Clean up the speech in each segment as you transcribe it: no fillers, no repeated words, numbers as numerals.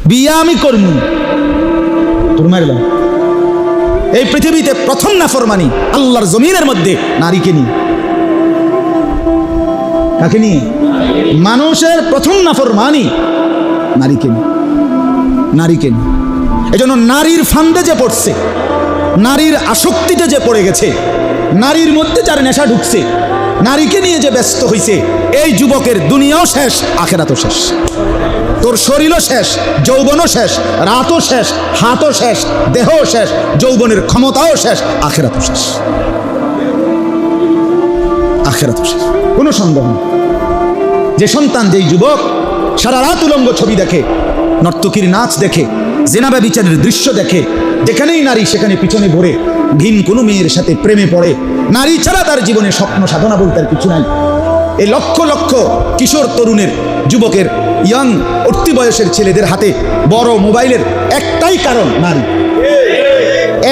বিয়া আমি করবো তোর মারলাম। এই পৃথিবীতে প্রথম নাফরমানি আল্লাহর জমিনের মধ্যে নারীকে নিয়ে। কাকে নিয়ে? মানুষের প্রথম নাফরমানি নারীকে নিয়ে, নারীকে নিয়ে। এজন্য নারীর ফান্দে যে পড়ছে, নারীর আসক্তিতে যে পড়ে গেছে, নারীর মধ্যে যার নেশা ঢুকছে, নারীকে নিয়ে যে ব্যস্ত হইছে, এই যুবকের দুনিয়াও শেষ, আখেরাতও শেষ। তোর শরীরও শেষ, যৌবনও শেষ, রাতও শেষ, হাতও শেষ, দেহও শেষ, যৌবনের ক্ষমতাও শেষ, আখেরাতও শেষ। আখেরাতও শেষ, কোনো সন্দেহ নেই। যে সন্তান, যেই যুবক সারা রাত উলঙ্গ ছবি দেখে, নর্তকীর নাচ দেখে, জেনা ব্যভিচারের দৃশ্য দেখে, যেখানেই নারী সেখানে পিছনে ঘোরে, ভিন কোনো মেয়ের সাথে প্রেমে পড়ে, নারী ছাড়া তার জীবনে স্বপ্ন সাধনা বলতে আর কিছু নাই। এই লক্ষ লক্ষ কিশোর তরুণের, যুবকের, ইয়াং উঠতি বয়সের ছেলেদের হাতে বড় মোবাইলের একটাই কারণ নারী।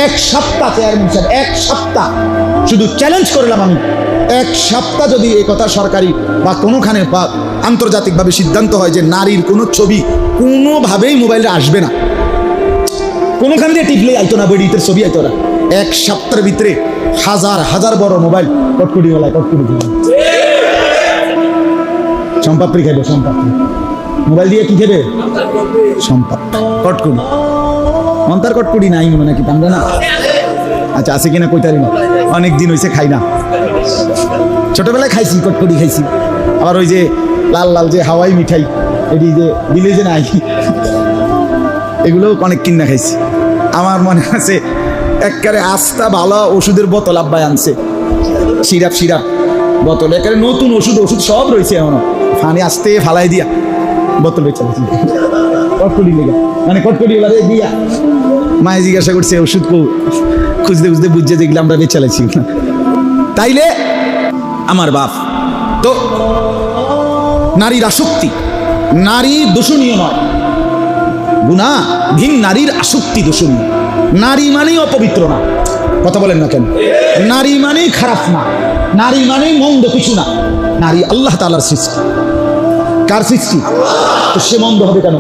এক সপ্তাহ চেয়ারম্যান সাহেব, এক সপ্তাহ শুধু চ্যালেঞ্জ করলাম আমি, এক সপ্তাহ যদি এই কথা সরকারি বা কোনোখানে বা আন্তর্জাতিকভাবে সিদ্ধান্ত হয় যে নারীর কোনো ছবি কোনোভাবেই মোবাইলে আসবে না, কোনোখান দিয়ে টিপলেই আইতো না, বইটির ছবি আইতো না, এক সপ্তাহের ভিতরে হাজার হাজার বড় মোবাইল কটকুটিওয়ালায় কটকুটি সম্পাপড়ি খাইবে, সম্পাপড়ি মোবাইল দিয়ে কি খেবে? সম্পাপ কটকুটি। অন্তর কটকুটি নাই মনে নাকি পাঙ্গা না? আচ্ছা আছে কিনা কইতারি না, অনেক দিন হয়েছে খাই না। ছোটবেলায় খাইছি, কটকুটি খাইছি, আবার ওই যে লাল লাল যে হাওয়াই মিঠাই, এটি যে দিলে যে নাই, এগুলোও অনেক কিনা খাইছি। আমার মনে আছে একবারে আস্তা ভালো ওষুধের বোতল আব্বাই আনছে, সিরাপ সিরাপ বোতল, একেবারে নতুন ওষুধ, ওষুধ সব রয়েছে এমন, ফানি আসতে ফালাই দিয়া বোতল বেচা কটকুটি লেগে, মানে কটকুটি দিয়া মায়ে জিজ্ঞাসা করছে ওষুধ খুঁজতে খুঁজতে বুঝছে যেগুলো আমরা বেচালাইছি। তাইলে আমার বাপ তো, নারীর আসক্তি, নারী দূষণীয় নয়, গুনাহ ভিন, নারীর আসক্তি দূষণীয়। নারী মানেই অপবিত্র না, কথা বলেন না কেন? নারী মানেই খারাপ না, নারী মানেই মন্দ কিছু না। নারী আল্লাহ তাআলার সৃষ্টি। কার সৃষ্টি? তো সে মন্দ হবে কেন?